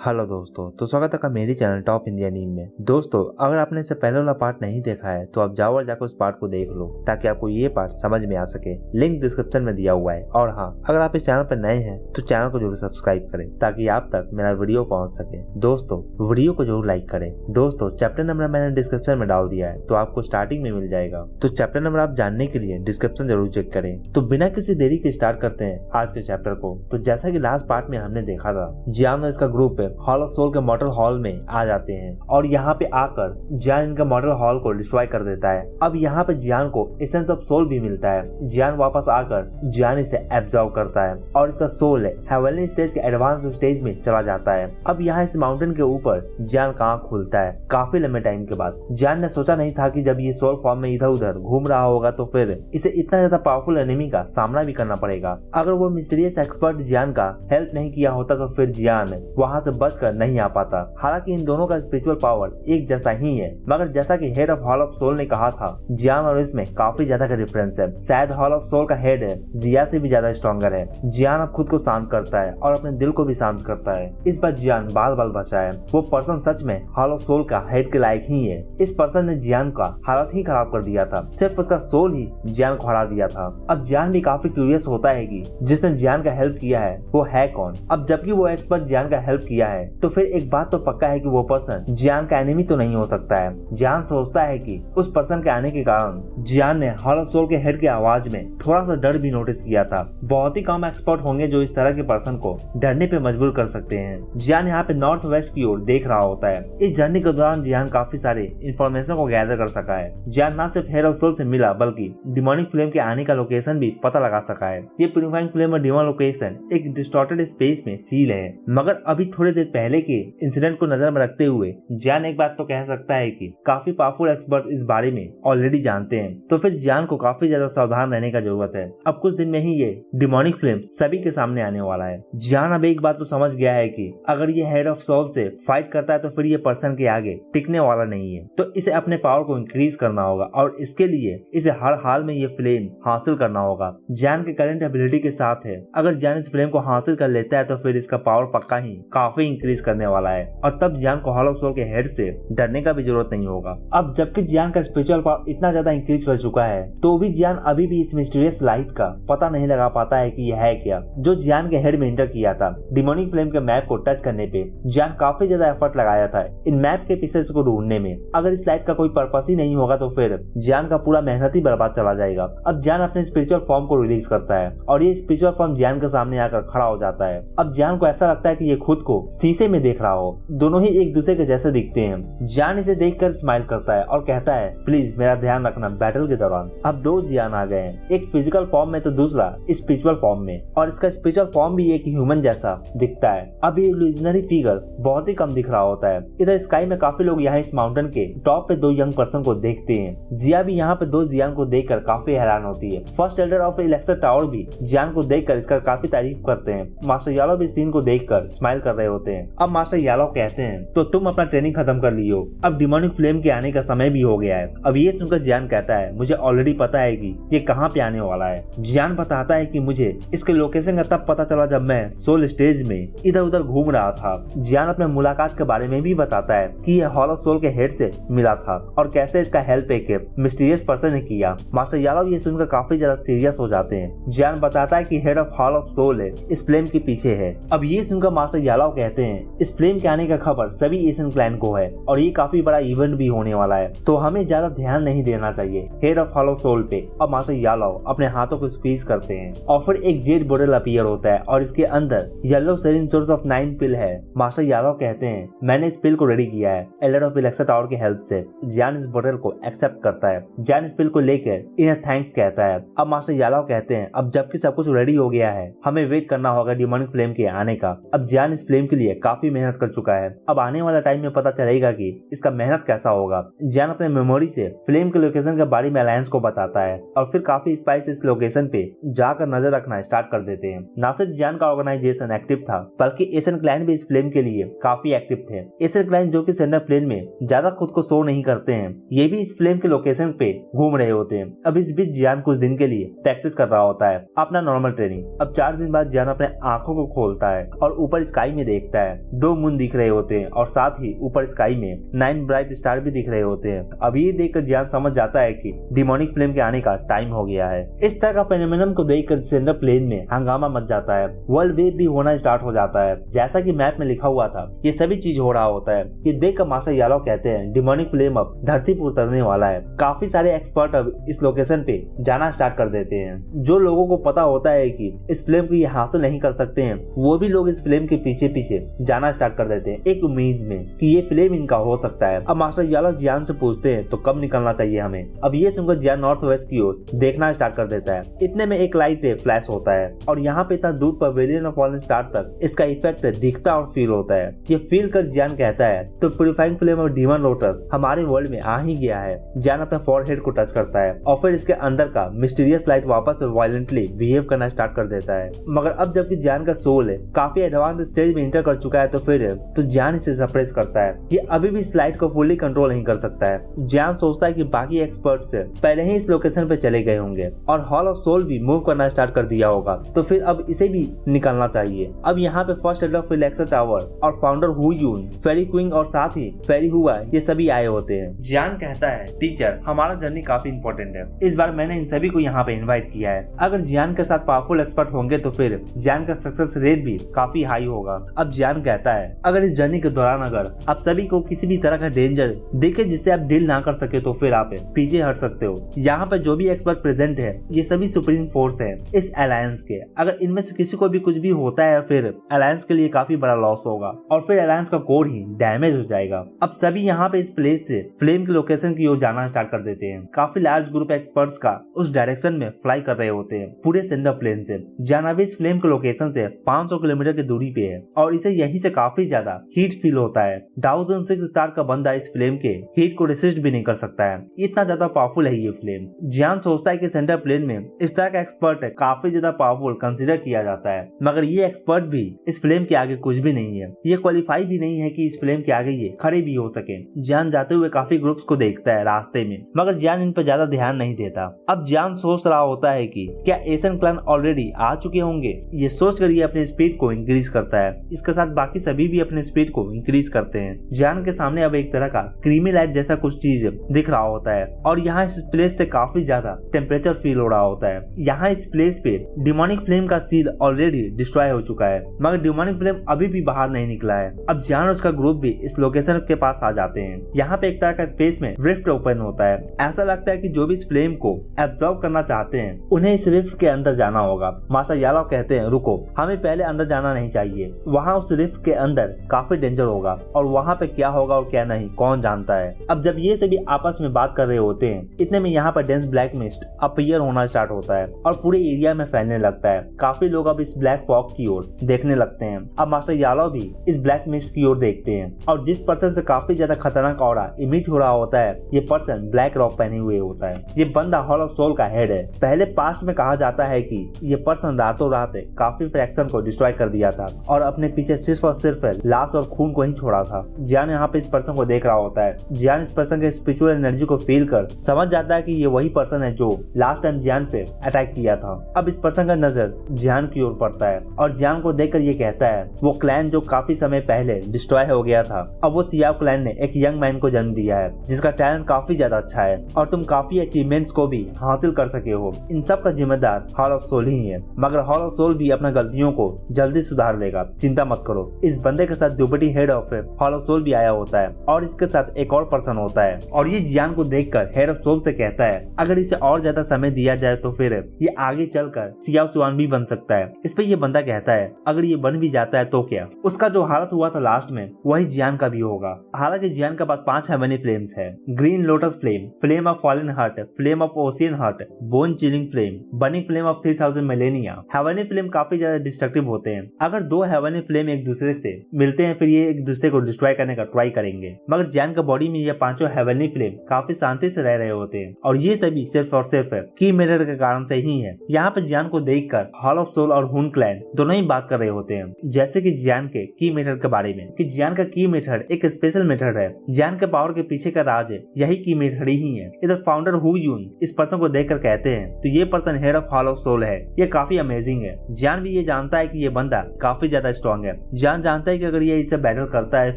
Hello दोस्तों, तो स्वागत है मेरी चैनल टॉप इंडिया नीम में। दोस्तों, अगर आपने इससे पहले वाला पार्ट नहीं देखा है तो आप जाओ और जाकर उस पार्ट को देख लो ताकि आपको ये पार्ट समझ में आ सके। लिंक डिस्क्रिप्शन में दिया हुआ है। और हाँ, अगर आप इस चैनल पर नए हैं तो चैनल को जरूर सब्सक्राइब करें ताकि आप तक मेरा वीडियो पहुंच सके। दोस्तों, वीडियो को जरूर लाइक करें। दोस्तों, चैप्टर नंबर मैंने डिस्क्रिप्शन में डाल दिया है तो आपको स्टार्टिंग में मिल जाएगा, तो चैप्टर नंबर आप जानने के लिए डिस्क्रिप्शन जरूर चेक करें। तो बिना किसी देरी के स्टार्ट करते हैं आज के चैप्टर को। तो जैसा की लास्ट पार्ट में हमने देखा था, जियान और इसका ग्रुप हॉल ऑफ सोल के मॉडल हॉल में आ जाते हैं और यहाँ पे आकर जियान इनका मॉडल हॉल को डिस्ट्रॉय कर देता है। अब यहाँ पे जियान को एसेंस ऑफ सोल भी मिलता है। जियान वापस आकर जियान इसे एब्जॉर्व करता है और इसका सोल हेवनली स्टेज के एडवांस स्टेज में चला जाता है। अब यहाँ इस माउंटेन के ऊपर जियान का आँख खुलता है काफी लंबे टाइम के बाद। जियान ने सोचा नहीं था कि जब ये सोल फॉर्म में इधर उधर घूम रहा होगा तो फिर इसे इतना ज्यादा पावरफुल एनिमी का सामना भी करना पड़ेगा। अगर वो मिस्टीरियस एक्सपर्ट जियान का हेल्प नहीं किया होता तो फिर जियान वहाँ से बचकर नहीं आ पाता। हालांकि इन दोनों का स्पिरिचुअल पावर एक जैसा ही है, मगर जैसा कि head of hall of soul ने कहा था, जियान और इसमें काफी ज्यादा का डिफरेंस है। शायद हॉल ऑफ सोल का हेड जिया से भी ज्यादा स्ट्रॉन्गर है। जियान अब खुद को शांत करता है और अपने दिल को भी शांत करता है। इस बार जियान बाल बाल बचा है। वो पर्सन सच में हॉल ऑफ सोल का हेड के लायक ही है। इस पर्सन ने जियान का हालत ही खराब कर दिया था। सिर्फ उसका सोल ही जियान को हरा दिया था। अब जियान भी काफी क्यूरियस होता है कि जिसने जियान का हेल्प किया है वो है कौन। अब जबकि वो एक्सपर्ट जियान का हेल्प किया है तो फिर एक बात तो पक्का है कि वो पर्सन जियान का एनिमी तो नहीं हो सकता है। जियान सोचता है कि उस पर्सन के आने के कारण जियान ने हॉल ऑफ सोल के हेड की आवाज में थोड़ा सा डर भी नोटिस किया था। बहुत ही कम एक्सपर्ट होंगे जो इस तरह के पर्सन को डरने पे मजबूर कर सकते हैं। जियान यहाँ पे नॉर्थ वेस्ट की ओर देख रहा होता है। इस जर्नी के दौरान जियान काफी सारे इंफॉर्मेशन को गैदर कर सका है। जियान न सिर्फ हेड ऑफ सोल से मिला बल्कि डिमोनिक फ्लेम के आने का लोकेशन भी पता लगा सका है। ये प्यूरिफाइंग फ्लेम और डिमोन लोकेशन एक डिस्टॉर्टेड स्पेस में सील है। मगर अभी थोड़ी देर पहले के इंसिडेंट को नजर में रखते हुए जियान एक बात तो कह सकता है कि काफी पावरफुल एक्सपर्ट इस बारे में ऑलरेडी जानते हैं, तो फिर जियान को काफी ज्यादा सावधान रहने का जरूरत है। अब कुछ दिन में ही ये डिमोनिक फ्लेम सभी के सामने आने वाला है। जियान अब एक बात तो समझ गया है कि अगर ये हेड ऑफ सोल से फाइट करता है तो फिर ये पर्सन के आगे टिकने वाला नहीं है। तो इसे अपने पावर को इंक्रीज करना होगा और इसके लिए इसे हर हाल में ये फ्लेम हासिल करना होगा। जियान के करंट एबिलिटी के साथ है, अगर जियान इस फ्लेम को हासिल कर लेता है तो फिर इसका पावर पक्का ही काफी इंक्रीज करने वाला है और तब जियान को हॉल ऑफ सोल के हेड से डरने का भी जरूरत नहीं होगा। अब जबकि जियान का स्पिरिचुअल पावर इतना ज्यादा इंक्रीज कर चुका है तो भी जियान अभी भी इस मिस्टीरियस लाइट का पता नहीं लगा पाता है कि यह है क्या जो जियान के हेड में इंटर किया था। डिमोनिक फ्लेम के मैप को टच करने पे जियान काफी ज्यादा एफर्ट लगाया था इन मैप के पीसेस को ढूंढने में। अगर इस लाइट का कोई पर्पस ही नहीं होगा तो फिर जियान का पूरा मेहनत ही बर्बाद चला जाएगा। अब जियान अपने स्पिरिचुअल फॉर्म को रिलीज करता है और ये स्पिरिचुअल फॉर्म जियान के सामने आकर खड़ा हो जाता है। अब जियान को ऐसा लगता है कि ये खुद को शीशे में देख रहा हो। दोनों ही एक दूसरे के जैसे दिखते हैं। जियान इसे देखकर स्माइल करता है और कहता है, प्लीज मेरा ध्यान रखना बैटल के दौरान। अब दो जियान आ गए हैं, एक फिजिकल फॉर्म में तो दूसरा स्पिरिचुअल फॉर्म में, और इसका स्पिरिचुअल फॉर्म भी एक ह्यूमन जैसा दिखता है। अब ये इल्यूजनरी फिगर बहुत ही कम दिख रहा होता है। इधर स्काई में काफी लोग यहाँ इस माउंटेन के टॉप पे दो यंग पर्सन को देखते हैं। जिया भी यहाँ पे दो जियान को देखकर काफी हैरान होती है। फर्स्ट एल्डर ऑफ इलेक्टर टावर भी जियान को देखकर इसका काफी तारीफ करते हैं। मास्टर यालो भी सीन को देखकर स्माइल कर रहे होते हैं। अब मास्टर यालो कहते हैं, तो तुम अपना ट्रेनिंग खत्म कर लियो, अब डिमोनिक फ्लेम के आने का समय भी हो गया है। अब ये सुनकर जियान कहता है, मुझे ऑलरेडी पता है कि ये कहाँ पे आने वाला है। जियान बताता है कि मुझे इसके लोकेशन का तब पता चला जब मैं सोल स्टेज में इधर उधर घूम रहा था। जियान अपने मुलाकात के बारे में भी बताता है कि यह हॉल ऑफ सोल के हेड से मिला था और कैसे इसका हेल्प एक मिस्टीरियस पर्सन ने किया। मास्टर यादव ये सुनकर काफी ज्यादा सीरियस हो जाते हैं। जियान बताता है कि head of hall of soul इस फ्लेम के पीछे है। अब ये सुनकर मास्टर यादव कहते हैं, इस फ्लेम के आने का खबर सभी एशियन क्लैन को है और ये काफी बड़ा इवेंट भी होने वाला है, तो हमें ज्यादा ध्यान नहीं देना चाहिए head of hall of soul पे। और मास्टर यादव अपने हाथों को स्क्वीज करते हैं और फिर एक जेड बोतल अपीयर होता है और इसके अंदर येलो सेरिन सोर्स ऑफ 9 पिल है। मास्टर यादव कहते हैं, मैंने इस पिल को रेडी किया है एल्डर ऑफ इलेक्टर टावर की हेल्प से। जियान इस बोतल को एक्सेप्ट करता है। जियान इस पिल को लेकर इन्हें थैंक्स कहता है। अब मास्टर यादव कहते हैं, अब जबकि सब कुछ रेडी हो गया है हमें वेट करना होगा डिमोनिक फ्लेम के आने का। अब जियान इस फ्लेम के लिए काफी मेहनत कर चुका है। अब आने वाला टाइम में पता चलेगा कि इसका मेहनत कैसा होगा। जियान अपने मेमोरी से फ्लेम के लोकेशन के बारे में अलायंस को बताता है और फिर काफी स्पाइस इस लोकेशन पे जाकर नजर रखना स्टार्ट कर देते हैं। न सिर्फ जियान का ऑर्गेनाइजेशन एक्टिव था बल्कि एशियन क्लैन भी इस फ्लेम के लिए काफी एक्टिव थे। एशियन क्लैन जो कि सेंटर प्लेन में ज्यादा खुद को शो नहीं करते हैं, ये भी इस फ्लेम के लोकेशन पे घूम रहे होते हैं। अब इस बीच जियान कुछ दिन के लिए प्रैक्टिस कर रहा होता है अपना नॉर्मल ट्रेनिंग। अब 4 दिन बाद जियान अपने आंखों को खोलता है और ऊपर स्काई में देखता देखता है 2 मून दिख रहे होते हैं और साथ ही ऊपर स्काई में 9 ब्राइट स्टार भी दिख रहे होते हैं। अब ये देखकर जियान समझ जाता है कि डिमोनिक फ्लेम के आने का टाइम हो गया है। इस तरह का फेनोमेनन को देखकर सेंट्रल प्लेन में हंगामा मच जाता है। वर्ल्ड वेव भी होना स्टार्ट हो जाता है जैसा कि मैप में लिखा हुआ था। ये सभी चीज हो रहा होता है। ये देखकर मास्टर यादव कहते हैं डिमोनिक फ्लेम अब धरती पर उतरने वाला है। काफी सारे एक्सपर्ट अब इस लोकेशन पे जाना स्टार्ट कर देते हैं। जो लोगों को पता होता है कि इस फ्लेम को ये हासिल नहीं कर सकते हैं, वो भी लोग इस फ्लेम के पीछे पीछे जाना स्टार्ट कर देते हैं, एक उम्मीद में कि ये फ्लेम इनका हो सकता है। अब मास्टर यादव जियान से पूछते हैं तो कब निकलना चाहिए हमें। अब ये सुनकर जियान नॉर्थ वेस्ट की ओर देखना स्टार्ट कर देता है। इतने में एक लाइट फ्लैश होता है और यहाँ पे इतना दूर पवेलियन ऑफ फॉलन स्टार तक इसका इफेक्ट दिखता और फील होता है। ये फील कर जियान कहता है तो purifying flame of demon lotus हमारे वर्ल्ड में आ ही गया है। जियान अपने फॉरहेड को टच करता है और फिर इसके अंदर का मिस्टीरियस लाइट वापस वायलेंटली बिहेव करना स्टार्ट कर देता है। मगर अब जबकि जियान का सोल काफी एडवांस स्टेज में इंटर कर चुका है तो जियान इसे सप्रेस करता है। ये अभी भी इस लाइट को फुल्ली कंट्रोल नहीं कर सकता है। जियान सोचता है कि बाकी एक्सपर्ट्स पहले ही इस लोकेशन पे चले गए होंगे और हॉल ऑफ सोल भी मूव करना स्टार्ट कर दिया होगा, तो फिर अब इसे भी निकलना चाहिए। अब यहाँ पे first head of relaxer tower और फाउंडर हु यून, फेरी क्विंग और साथ ही फेरी हुआ ये सभी आए होते हैं। जियान कहता है टीचर हमारा जर्नी काफी इंपॉर्टेंट है, इस बार मैंने इन सभी को यहाँ पे इन्वाइट किया है। अगर जियान के साथ पावरफुल एक्सपर्ट होंगे तो फिर जियान का सक्सेस रेट भी काफी हाई होगा। अब जियान कहता है अगर इस जर्नी के दौरान अगर आप सभी को किसी भी तरह का डेंजर देखे जिससे आप डील ना कर सके तो फिर आप पीछे हट सकते हो। यहाँ पे जो भी एक्सपर्ट प्रेजेंट है ये सभी सुप्रीम फोर्स है इस अलायंस के। अगर इनमें से किसी को भी कुछ भी होता है फिर अलायंस के लिए काफी बड़ा लॉस होगा और फिर अलायंस का कोर ही डैमेज हो जाएगा। अब सभी यहाँ पे इस प्लेस से फ्लेम के लोकेशन की ओर जाना स्टार्ट कर देते हैं। काफी लार्ज ग्रुप एक्सपर्ट्स का उस डायरेक्शन में फ्लाई कर रहे होते हैं पूरे सेंटर प्लेन से। जानावी इस फ्लेम के लोकेशन से 500 किलोमीटर की दूरी पे है और इसे यहीं से काफी ज्यादा हीट फील होता है। 1006 स्टार का बंदा इस फ्लेम के हीट को रेसिस्ट भी नहीं कर सकता है, इतना ज्यादा पावरफुल है ये फ्लेम। जियान सोचता है कि सेंटर प्लेन में इस तरह का एक्सपर्ट काफी ज्यादा पावरफुल कंसीडर किया जाता है, मगर ये एक्सपर्ट भी इस फ्लेम के आगे कुछ भी नहीं है। ये क्वालिफाई भी नहीं है कि इस फ्लेम के आगे ये खड़े भी हो सके। जियान जाते हुए काफी ग्रुप्स को देखता है रास्ते में, मगर जियान इन पर ज्यादा ध्यान नहीं देता। अब जियान सोच रहा होता है कि क्या एशियन क्लैन ऑलरेडी आ चुके होंगे। ये सोचकर ये अपने स्पीड को इंक्रीज करता है। इसके साथ बाकी सभी भी अपने स्पीड को इंक्रीज करते हैं। जियान के सामने अब एक तरह का क्रीमी लाइट जैसा कुछ चीज दिख रहा होता है और यहाँ इस प्लेस से काफी ज्यादा टेम्परेचर फील हो रहा होता है। यहाँ इस प्लेस पे डिमोनिक फ्लेम का सील ऑलरेडी डिस्ट्रॉय हो चुका है, मगर डिमोनिक फ्लेम अभी भी बाहर नहीं निकला है। अब जियान और उसका ग्रुप भी इस लोकेशन के पास आ जाते हैं। यहाँ पे एक तरह का स्पेस में रिफ्ट ओपन होता है। ऐसा लगता है कि जो भी इस फ्लेम को एब्जॉर्ब करना चाहते हैं उन्हें इस रिफ्ट के अंदर जाना होगा। मास्टर यादव कहते हैं रुको, हमें पहले अंदर जाना नहीं चाहिए, वहाँ उस रिफ्ट के अंदर काफी डेंजर होगा और वहाँ पे क्या होगा और क्या नहीं कौन जानता है। अब जब ये सभी आपस में बात कर रहे होते हैं इतने में यहाँ पर डेंस ब्लैक मिस्ट अपीयर होना स्टार्ट होता है और पूरे एरिया में फैलने लगता है। काफी लोग अब इस ब्लैक फॉग की ओर देखने लगते हैं। अब मास्टर यादव भी इस ब्लैक मिस्ट की ओर देखते हैं और जिस पर्सन से काफी ज्यादा खतरनाक ऑरा इमिट हो रहा होता है ये पर्सन ब्लैक रॉक पहने हुए होता है। ये बंदा हॉल ऑफ सोल का हेड है। पहले पास्ट में कहा जाता है कि ये पर्सन रातों रात काफी फ्रैक्शन को डिस्ट्रॉय कर दिया था और अपने पीछे सिर्फ और सिर्फ लाश और खून को ही छोड़ा था। जियान यहाँ पे इस पर्सन को देख रहा होता है। जियान इस पर्सन के स्पिरिचुअल एनर्जी को फील कर समझ जाता है कि ये वही पर्सन है जो लास्ट टाइम जियान पे अटैक किया था। अब इस पर्सन का नजर जियान की ओर पड़ता है और जियान को देखकर ये कहता है वो क्लैन जो काफी समय पहले डिस्ट्रॉय हो गया था, अब वो सियाओ क्लैन ने एक यंग मैन को जन्म दिया है जिसका टैलेंट काफी ज्यादा अच्छा है और तुम काफी अचीवमेंट्स को भी हासिल कर सके हो। इन सब का जिम्मेदार हॉल ऑफ सोल ही है, मगर हॉल ऑफ सोल भी अपना गलतियों को जल्दी सुधार लेगा, चिंता मत करो। इस बंदे के साथ duty head of hall of soul भी आया होता है और इसके साथ एक और पर्सन होता है और ये जियान को देखकर हेड ऑफ सोल से कहता है अगर इसे और ज्यादा समय दिया जाए तो फिर ये आगे चलकर सियाओ चुआन भी बन सकता है। इस पे ये बंदा कहता है अगर ये बन भी जाता है तो क्या, उसका जो हालत हुआ था लास्ट में वही जियान का भी होगा। हालांकि जियान के पास 5 हेवनली फ्लेम्स है, green lotus flame, flame of fallen heart, flame of ocean heart, bone chilling flame, burning flame of 3000 millennia. Heavenly flame काफी ज्यादा डिस्ट्रक्टिव होते हैं। अगर 2 हेवनली फ्लेम एक दूसरे से मिलते हैं फिर ये एक दूसरे को डिस्ट्रॉय करने का ट्राई करेंगे, मगर जियान का बॉडी में ये 5 हेवनली फ्लेम काफी शांति से रह रहे होते हैं और ये सभी सिर्फ और सिर्फ की मेटर के कारण से ही है। यहाँ पे जियान को देखकर हॉल ऑफ सोल और हुन क्लैन दोनों ही बात कर रहे होते हैं, जैसे कि जियान के की मेथड के बारे में कि जियान का की मेथड एक स्पेशल मेथड है। जियान के पावर के पीछे का राज यही की मेथड ही है। इधर फाउंडर हु यून इस पर्सन को देखकर कहते हैं तो ये person head of hall of soul है, ये काफी अमेजिंग है। जियान भी ये जानता है कि ये बंदा काफी ज्यादा स्ट्रॉन्ग है जियान जानता है कि अगर ये इससे बैटल करता है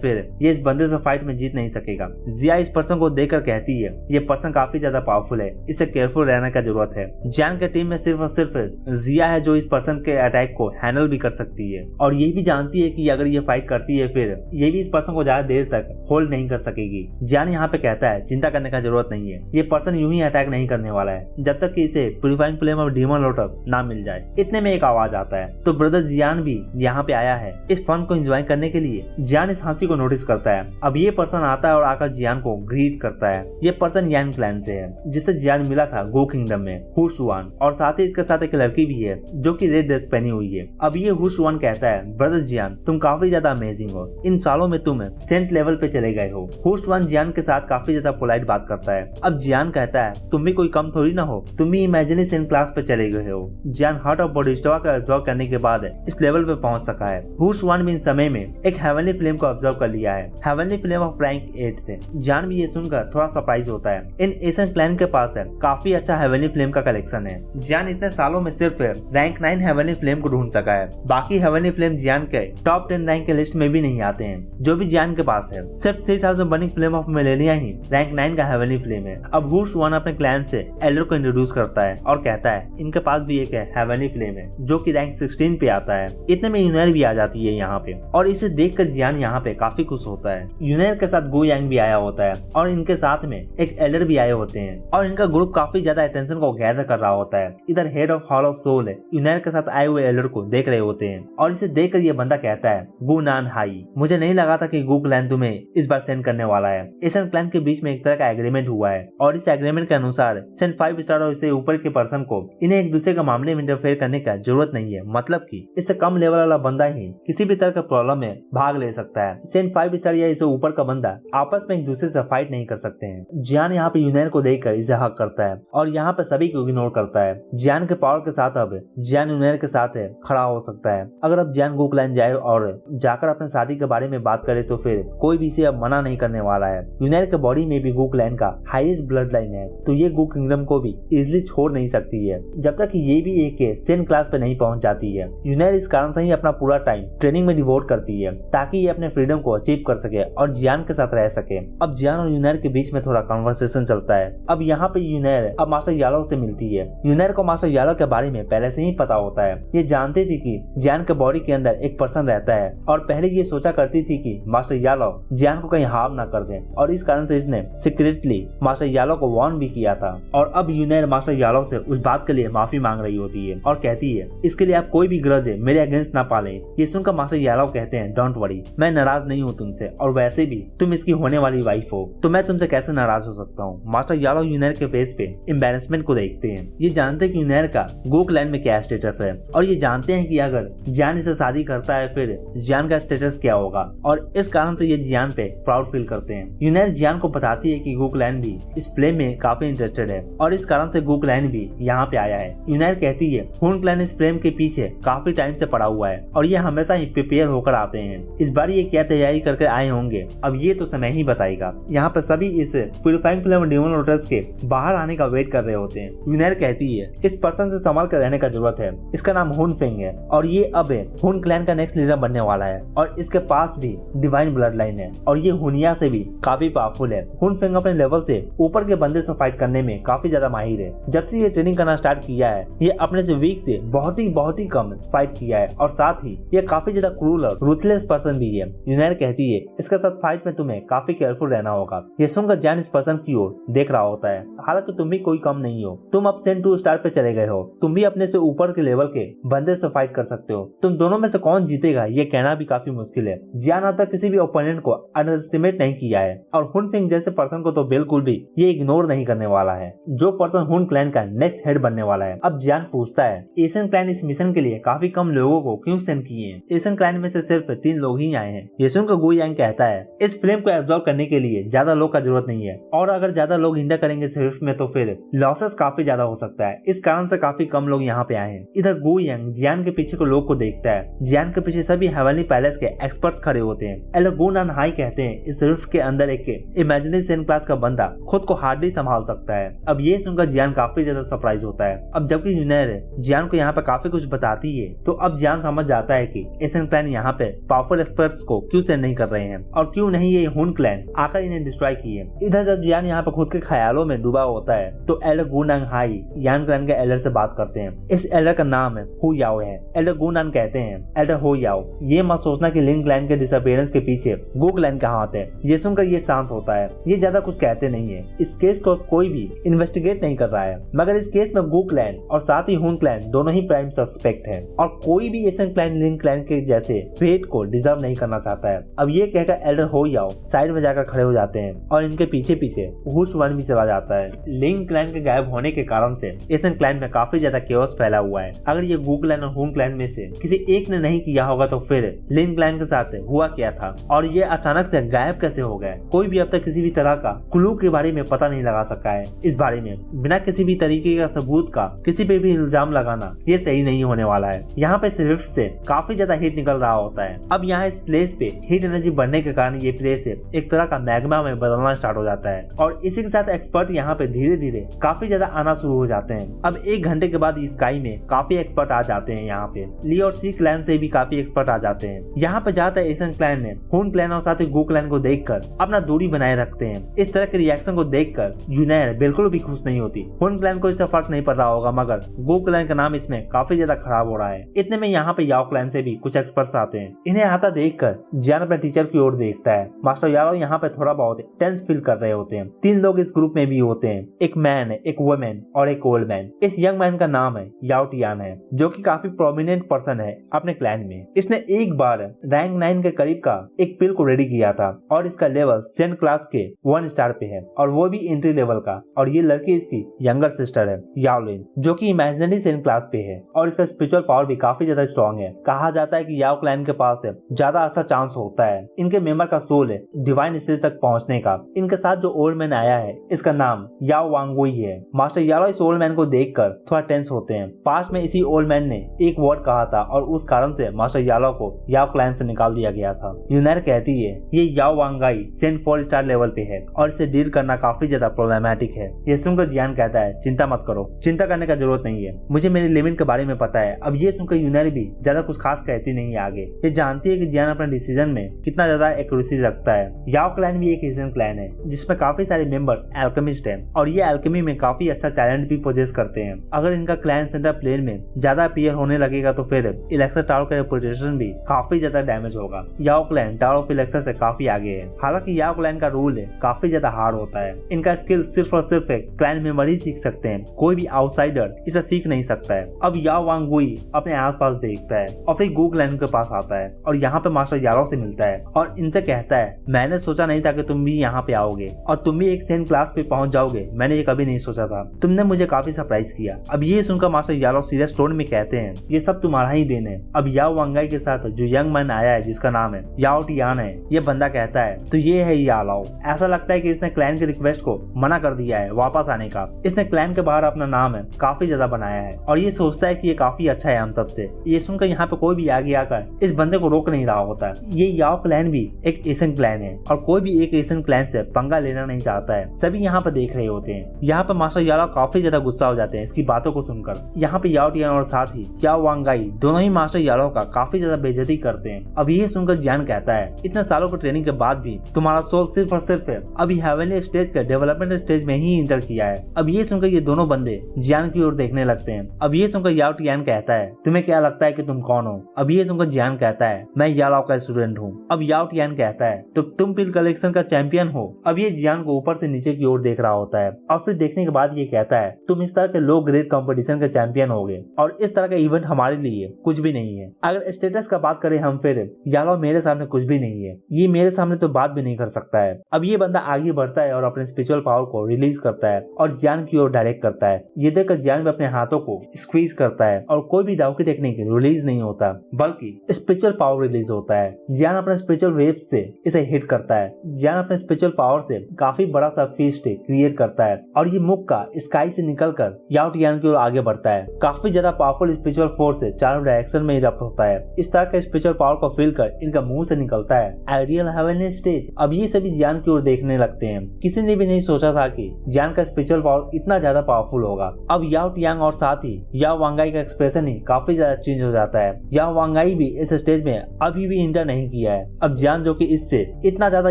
फिर ये इस बंदे से फाइट में जीत नहीं सकेगा। जिया इस पर्सन को देखकर कहती है ये पर्सन काफी ज्यादा पावरफुल है, इससे केयरफुल रहने का जरूरत है। जियान के टीम में सिर्फ और सिर्फ जिया है जो इस पर्सन के अटैक को हैंडल भी कर सकती है और ये भी जानती है कि अगर ये फाइट करती है फिर ये भी इस पर्सन को ज्यादा देर तक होल्ड नहीं कर सकेगी। जियान यहाँ पे कहता है चिंता करने का जरूरत नहीं है, ये पर्सन यूं ही अटैक नहीं करने वाला है जब तक कि इसे purifying flame of demon lotus ना मिल जाए। इतने में एक आवाज आता है तो ब्रदर जियान भी यहाँ पे आया है इस फन को एंजॉय करने के लिए। जियान इस हंसी को नोटिस करता है। अब ये पर्सन आता है और आकर जियान को ग्रीट करता है। ये पर्सन यान क्लैन से है जिससे जियान मिला था गो किंगडम में, हुशुआन, और साथ ही इसके साथ एक लड़की भी है जो कि रेड ड्रेस पहनी हुई है। अब ये हुशुआन कहता है ब्रदर जियान तुम काफी ज्यादा अमेजिंग हो, इन सालों में तुम सेंट लेवल पे चले गए हो। हुशुआन जियान के साथ काफी ज्यादा पोलाइट बात करता है। अब जियान कहता है तुम भी कोई कम थोड़ी ना हो, तुम भी इमेजिनरी सेंट क्लास पे चले गए हो। जियान हार्ट ऑफ बॉडीस्टोआ का ऑब्जर्व करने के बाद इस लेवल पे पहुंच सका है। हुशुआन भी इन समय में एक हेवनली फ्लेम को ऑब्जर्व कर लिया है। हेवनली फ्लेम ऑफ रैंक 8 थे। जियान भी ये सुनकर थोड़ा सरप्राइज होता है। इन एशियन क्लैन के पास है काफी अच्छा हेवनली फ्लेम का कलेक्शन है। जियान इतने सालों में सिर्फ रैंक 9 हेवनली फ्लेम को ढूंढ सका है। बाकी हेवनली फ्लेम जियान के टॉप 10 रैंक के लिस्ट में भी नहीं आते हैं जो भी जियान के पास है। सिर्फ 3000 बर्निंग फ्लेम ऑफ मिलेनिया ही रैंक 9 का हेवनली फ्लेम है। अब हुशुआन अपने क्लैन से एल्डर को इंट्रोड्यूस करता है और कहता है इनके पास भी एक हेवनली फ्लेम है जो कि रैंक 16 पे आता है। इतने में यूनेर भी आ जाती है यहाँ पे और इसे देखकर जियान यहाँ पे काफी खुश होता है। यूनेर के साथ गो यांग भी आया होता है और इनके साथ में एक एल्डर भी आए होते हैं और इनका ग्रुप काफी ज्यादा अटेंशन को गैदर कर रहा होता है। इधर हेड ऑफ हॉल ऑफ सोल यूनेर के साथ आए हुए एल्डर को देख रहे होते हैं और इसे देखकर ये बंदा कहता है गु नान हाई, मुझे नहीं लगा था कि गु क्लैन तुम्हें इस बार सेंड करने वाला है। एशियन क्लैन के बीच में एक तरह का एग्रीमेंट हुआ है और इस एग्रीमेंट के अनुसार सेंट 5 स्टार और इससे ऊपर के पर्सन को इन्हें एक दूसरे के मामले में इंटरफेयर करने का जरूरत नहीं है। मतलब कि इससे कम लेवल वाला बंदा ही किसी भी तरह का प्रॉब्लम में भाग ले सकता है। सेंट 5 स्टार या इससे ऊपर का बंदा आपस में एक दूसरे से फाइट नहीं कर सकते हैं। जियान यहाँ पे यूनेर को देखकर इसे हक करता है और यहाँ पे सभी को इग्नोर करता है। जियान के पावर के साथ अब जियान यूनेर के साथ खड़ा हो सकता है। अगर अब जियान गो क्लैन जाए और जाकर अपने शादी के बारे में बात करे तो फिर कोई भी इसे अब मना नहीं करने वाला है। यूनेर के बॉडी में भी गो क्लैन का हाईएस्ट ब्लड लाइन है तो ये गो किंगडम को भी इजिली छोड़ नहीं सकती है जब तक ये भी एक सेंट क्लास पे नहीं पहुंच जाती है। यूनेर इस कारण से ही अपना पूरा टाइम ट्रेनिंग में डिवोट करती है ताकि ये अपने फ्रीडम को अचीव कर सके और जियान के साथ रह सके। अब जियान और यूनेर के बीच में थोड़ा कन्वर्सेशन चलता है। अब यहाँ पे यूनेर अब मास्टर यालो से मिलती है। यूनेर को मास्टर यालो के बारे में पहले से ही पता होता है। ये जानती थी कि जियान के बॉडी के अंदर एक पर्सन रहता है और पहले ये सोचा करती थी कि मास्टर यालो जियान को कहीं हार्म ना कर दे और इस कारण से इसने सीक्रेटली मास्टर यालो को वार्न भी किया था। और अब यूनेर मास्टर यालो से उस बात के लिए माफी मांग रही होती है और कहती है इसके लिए आप कोई भी ग्रज मेरे अगेंस्ट ना पालें। ये सुनकर मास्टर यालो कहते हैं डोंट वरी, मैं नाराज नहीं हूँ तुमसे और वैसे भी तुम इसकी होने वाली वाइफ हो तो मैं तुमसे कैसे नाराज हो सकता हूँ। मास्टर यालो यूनेर के फेस पे एम्बैरेसमेंट को देखते हैं। ये जानते हैं कि यूनेर का गो क्लैन में क्या स्टेटस है और ये जानते हैं कि अगर जियान इसे शादी करता है फिर जियान का स्टेटस क्या होगा और इस कारण से ये जियान पे प्राउड फील करते हैं। यूनेर जियान को बताती है कि गो क्लैन भी इस फ्लेम में काफी इंटरेस्टेड है और इस कारण से गो क्लैन भी यहाँ पे आया है। यूनेर कहती है हुन क्लैन इस फ्लेम के पीछे काफी टाइम से पड़ा हुआ है और ये हमेशा ही प्रिपेयर होकर आते हैं। इस बार ये क्या तैयारी करके आए होंगे अब ये तो समय ही बताएगा। यहाँ पे सभी इस प्यूरिफाइंग फ्लेम डीमन लोटस के बाहर आने का वेट कर रहे होते हैं। यूनेर कहती है इस पर्सन से संभाल कर रहने का जरूरत है, इसका नाम हुन फेंग है और ये अब हुन क्लैन का नेक्स्ट लीडर बनने वाला है और इसके पास भी डिवाइन ब्लड लाइन है और ये हुनिया से भी काफी पावरफुल है। हुन फेंग अपने लेवल से ऊपर के बंदे से फाइट करने में काफी ज्यादा माहिर है। जब से ये ट्रेनिंग करना स्टार्ट किया है ये अपने से वीक से बहुत ही कम फाइट किया है और साथ ही ये काफी ज्यादा क्रूल और रूथलेस पर्सन भी है। यूनेर कहती है इसके साथ फाइट में तुम्हें काफी केयरफुल रहना होगा। ये सुनकर जियान इस पर्सन की ओर देख रहा होता है। हालांकि तुम भी कोई कम नहीं हो, तुम अब सेंट 2 स्टार पे चले गए हो, तुम भी अपने से ऊपर के लेवल के बंदे से फाइट कर सकते हो। तुम दोनों में से कौन जीतेगा ये कहना भी काफी मुश्किल है। जियान अब तक किसी भी ओपोनेंट को अंडर एस्टिमेट नहीं किया है और हुन फेंग जैसे पर्सन को तो बिल्कुल भी ये इग्नोर नहीं करने वाला है जो पर्सन हुन क्लैन का नेक्स्ट हेड बनने वाला है। अब जियान पूछता है एशियन क्लैन इस मिशन के लिए काफी कम लोगों को क्यों सेंड किए हैं? एशियन क्लैन में से सिर्फ 3 लोग ही आए हैं। ये सुनकर गु यांग कहता है इस फ्लेम को एब्जॉर्ब करने के लिए ज्यादा लोग का जरूरत नहीं है और अगर ज्यादा लोग इंटर करेंगे स्विफ्ट में तो फिर लॉसेस काफी ज्यादा हो सकता है। इस कारण से काफी कम लोग यहाँ पे आए हैं। इधर गु यांग जियान के पीछे को लोग को देखता है। जियान के पीछे सभी हेवनली पैलेस के एक्सपर्ट्स खड़े होते हैं। एलो गु नान हाई कहते हैं इस रिफ्ट के अंदर एक इमेजिनरी सेंट क्लास का बंदा खुद को हार्डली संभाल सकता है। अब ये सुनकर जियान काफी ज्यादा सरप्राइज होता है। अब जबकि यूनेर जियान को यहाँ पे काफी कुछ बताती है तो अब जियान समझ जाता है कि एशियन क्लैन यहाँ पे पावरफुल एक्सपर्ट्स को क्यों सेंड नहीं कर रहे हैं और क्यों नहीं ये हुन क्लैन आकर इन्हें डिस्ट्रॉय किए। इधर जब जियान यहाँ पे खुद के ख्यालों में डूबा होता है तो एल्डर गुनान हाई यान क्लैन के एल्डर से बात करते हैं। इस एल्डर का नाम है हु याओ है। एल्डर गुनान कहते हैं एल्डर हो याओ, ये मत सोचना कि लिंग क्लैन के डिसअपीयरेंस के पीछे गो क्लैन का हाथ है। ये सुनकर ये शांत होता है, ये ज्यादा कुछ कहते नहीं है। इस केस को कोई भी इन्वेस्टिगेट नहीं कर रहा है, मगर इस केस में गो क्लैन और साथ ही हुन क्लैन दोनों ही प्राइम सस्पेक्ट है और कोई भी एशियन क्लैन लिंग क्लैन के जैसे फेट को डिजर्व नहीं करना चाहता है। अब ये कहकर एल्डर हो याओ साइड में जाकर खड़े हो जाते हैं और इनके पीछे पीछे हुश वन भी चला जाता है। लिंग क्लैन के गायब होने के कारण से एशियन क्लैन में काफी ज्यादा केओस फैला हुआ है। अगर ये गो क्लैन और हुन क्लैन में से किसी एक ने नहीं किया होगा तो फिर लिंग क्लैन के साथ हुआ क्या था और ये अचानक से गायब कैसे हो गए। कोई भी अब तक किसी भी तरह का क्लू के बारे में पता नहीं लगा सका है। इस बारे में बिना किसी भी तरीके का सबूत का किसी पे भी इल्जाम लगाना ये सही नहीं होने वाला है। यहाँ पे सिर्फ से काफी ज्यादा हीट निकल रहा होता है। अब यहाँ इस प्लेस पे हीट एनर्जी बढ़ने के कारण ये प्लेस एक तरह का मैग्मा में बदलना स्टार्ट हो जाता है और इसी के साथ एक्सपर्ट यहाँ पे धीरे धीरे काफी ज्यादा आना शुरू हो जाते हैं। अब 1 घंटे के बाद स्काई में काफी एक्सपर्ट आ जाते हैं। यहाँ पे ली और सी क्लैन से भी काफी एक्सपर्ट आ जाते हैं। यहाँ पे ज्यादातर एशियन क्लैन ने हुन क्लैन और साथ ही गो क्लैन को देखकर अपना दूरी बनाए रखते हैं। इस तरह के रिएक्शन को देखकर यूनाइर बिल्कुल भी खुश नहीं होती। हुन क्लैन को इससे फर्क नहीं पड़ रहा होगा, मगर गो क्लैन का नाम इसमें काफी ज्यादा खराब हो रहा है। इतने में यहाँ पे याओ क्लैन से भी कुछ एक्सपर्ट्स आते हैं। इन्हें आता देखकर जियान अपने टीचर की ओर देखता है। मास्टर याओ यहाँ पे थोड़ा बहुत टेंस फील कर रहे होते हैं। 3 लोग इस ग्रुप में भी होते हैं, एक मैन, एक वुमेन और एक ओल्ड मैन। इस यंग मैन का नाम है याओ टियान है, जो कि काफी प्रोमिनेंट पर्सन है अपने क्लैन में। इसने एक बार रैंक 9 के करीब का एक पिल को रेडी किया था और इसका लेवल सेंट क्लास के 1 स्टार पे है और वो भी एंट्री लेवल का। और ये लड़की इसकी यंगर सिस्टर है याओलिन, जो कि इमेजिनरी सेंट क्लास पे है और इसका स्पिरिचुअल पावर भी काफी ज्यादा स्ट्रॉन्ग है। कहा जाता है कि याओ क्लैन के पास ज्यादा अच्छा चांस होता है इनके मेंबर का सोल है डिवाइन स्टेज तक पहुंचने का। इनके साथ जो ओल्ड मैन आया है इसका नाम याओ वांगुई है। मास्टर याओ इस ओल्ड मैन को देखकर थोड़ा टेंस होते हैं। पास्ट में इसी ओल्ड मैन ने एक वर्ड कहा था और उस कारण से मास्टर याओ को याओ क्लैन से निकाल दिया गया था। यूनाइर कहती है ये याओ वांगाई सेंट 4 स्टार लेवल पे है और इसे डील करना काफी ज्यादा प्रॉब्लमैटिक है। ये सुनकर जियान कहता है चिंता मत करो, चिंता करने का जरूरत नहीं है, मुझे मेरी लिमिट के बारे में पता है। अब ये सुनकर यूनाइर भी ज्यादा कुछ खास कहती नहीं है आगे। ये जानती है कि जियान अपने डिसीजन में कितना ज्यादा एक्यूरेसी रखता है। याओ क्लैन भी एक एशियन क्लैन है जिसमें काफी सारे मेंबर्स एल्केमिस्ट हैं और ये एल्केमी में काफी अच्छा टैलेंट भी पोजेस करते हैं। अगर इनका क्लैन सेंटर प्लेन में ज्यादा अपीयर होने लगेगा तो फिर इलेक्सर टावर का रेपुटेशन भी काफी ज्यादा डैमेज होगा। याओ क्लैन टावर ऑफ इलेक्सर से काफी आगे है। हालांकि याओ क्लैन का रूल काफी ज्यादा हार्ड होता है। इनका स्किल सिर्फ और सिर्फ क्लैन मेंबर ही सीख सकते हैं, कोई भी आउटसाइडर इसे सीख नहीं सकता है। अब याओ वांगुई अपने आसपास देखता है और फिर गो क्लैन के पास आता है और यहाँ पे मास्टर याओ से मिलता है और इनसे कहता है मैंने सोचा नहीं था कि तुम भी यहाँ पे आओगे और तुम भी एक सेंट क्लास पे पहुंच जाओगे। मैंने ये कभी नहीं सोचा था, तुमने मुझे काफी सरप्राइज किया। अब ये सुनकर मास्टर याओ सीरियस टोन में कहते हैं ये सब तुम्हारा ही देन है। अब याओ वांगाई के साथ जो यंग मैन आया है जिसका नाम है याओ टियान है, ये बंदा कहता है तो ये है याओ। ऐसा लगता है कि इसने क्लैन के रिक्वेस्ट को मना कर दिया है वापस आने का। इसने क्लैन के बाहर अपना नाम है काफी ज्यादा बनाया है और ये सोचता है कि ये काफी अच्छा है हम सबसे। ये सुनकर यहाँ पे कोई भी आगे आकर इस बंदे को रोक नहीं रहा होता है। ये याओ क्लैन भी एक एशियन क्लैन है और कोई भी एक एशियन क्लैन से पंगा लेना नहीं चाहता है। सभी यहाँ पे देख रहे होते हैं। यहाँ पे मास्टर याओ काफी ज्यादा गुस्सा हो जाते हैं इसकी बातों को सुनकर। यहाँ पे याओ टियान और साथ ही याओ वांगाई दोनों ही मास्टर याओ का काफी ज्यादा बेइज्जती करते हैं। अब ये सुनकर जियान कहता है इतने सालों की ट्रेनिंग के बाद भी तुम्हारा सोल सिर्फ और सिर्फ अभी हेवनली स्टेज के डेवलपमेंट स्टेज में ही इंटर किया है। अब ये सुनकर ये दोनों बंदे जियान की ओर देखने लगते हैं। अब ये सुनकर याओ टियान कहता है तुम्हें क्या लगता है कि तुम कौन हो? अब ये सुनकर जियान कहता है मैं याओ का स्टूडेंट हूँ। अब याओ टियान कहता है तो तुम पिल कलेक्शन का चैंपियन हो? अब ये जियान को ऊपर से नीचे की ओर देख रहा होता है और फिर देखने के बाद ये कहता है तुम इस तरह के लो ग्रेड कंपटीशन के चैंपियन होगे और इस तरह का इवेंट हमारे लिए कुछ भी नहीं है। अगर स्टेटस का बात करें हम फिर याओ मेरे सामने कुछ भी नहीं है, ये मेरे सामने तो बात भी नहीं कर सकता है। अब ये बंदा आगे बढ़ता है और अपने स्पिरिचुअल पावर को रिलीज करता है और जियान की ओर डायरेक्ट करता है। ये देखकर जियान भी अपने हाथों को स्क्वीज करता है और कोई भी डाउकी टेक्निक रिलीज नहीं होता बल्कि स्पिरिचुअल पावर रिलीज होता है। जियान अपने स्पिरिचुअल वेव से इसे हिट करता है। जियान अपने स्पिरिचुअल पावर से काफी बड़ा सा फीस्ट क्रिएट करता है और ये मुक्का स्काई से निकलकर याओ टियान की ओर आगे बढ़ता है। काफी ज्यादा पावरफुल स्पिरिचुअल फोर्स से चारों डायरेक्शन में इरप्ट होता है। इस तरह का स्पिरिचुअल पावर को फील कर इनका मुंह से निकलता है आइडियल हेवनली स्टेज। अब ये सभी जियान की ओर देखने लगते हैं। किसी ने भी नहीं सोचा था कि जियान का स्पिरिचुअल पावर इतना ज्यादा पावरफुल होगा। अब याओ टियांग और साथ ही याओ वांगाई का एक्सप्रेशन ही काफी ज्यादा चेंज हो जाता है। याओ वांगाई वांगाई भी इस स्टेज में अभी भी इंटर नहीं किया है। अब जियान जो कि इससे इतना ज्यादा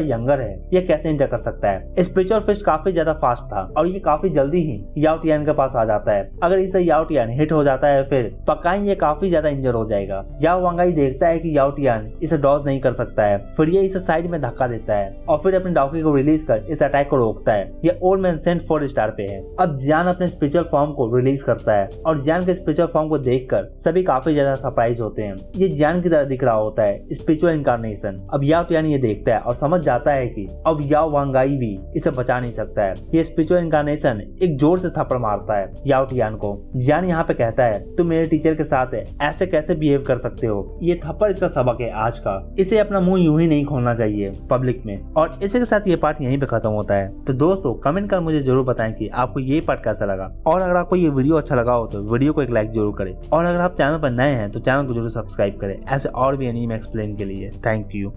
यंगर है, ये कैसे इंटर कर सकता है। स्पिरिचुअल फिस्ट काफी ज्यादा फास्ट था और ये काफी जल्दी ही याओ टियान के पास आ जाता है। अगर इसे याओ टियान हिट हो जाता है फिर पक्का ही ये काफी ज्यादा इंजर हो जाएगा। याओ वांगाई देखता है कि याओ टियान इसे डॉज नहीं कर सकता है, फिर ये इसे साइड में धक्का देता है और फिर अपने डॉकी को रिलीज कर इस अटैक को रोकता है। ये ओल्ड मैन सेंट 4 स्टार पे है। अब जियान अपने स्पिरिचुअल फॉर्म को रिलीज करता है और जियान के स्पिरिचुअल फॉर्म को देखकर सभी काफी ज्यादा सरप्राइज होते हैं। ये जियान की तरह दिख रहा होता है, स्पिरिचुअल इनकारनेशन। अब याओ टियान ये देखता है और समझ जाता है कि अब याओ वांगाई भी इसे बचा नहीं सकता है। ये स्पिरिचुअल इनकारनेशन एक जोर से थप्पड़ मारता है याओ टियान को। जियान यहाँ पे कहता है तुम मेरे टीचर के साथ है, ऐसे कैसे बिहेव कर सकते हो। ये थप्पड़ इसका सबक है आज का। इसे अपना मुंह यूं ही नहीं खोलना चाहिए पब्लिक में। और इसी के साथ ये पार्ट यहीं पे खत्म होता है। तो दोस्तों कमेंट कर मुझे जरूर बताएं कि आपको ये पार्ट कैसा लगा, और अगर आपको ये वीडियो अच्छा लगा हो तो वीडियो को एक लाइक जरूर करें, और अगर आप चैनल पर नए हैं तो चैनल को जरूर सब्सक्राइब करें ऐसे और भी एनीमे एक्सप्लेन के लिए। Thank you.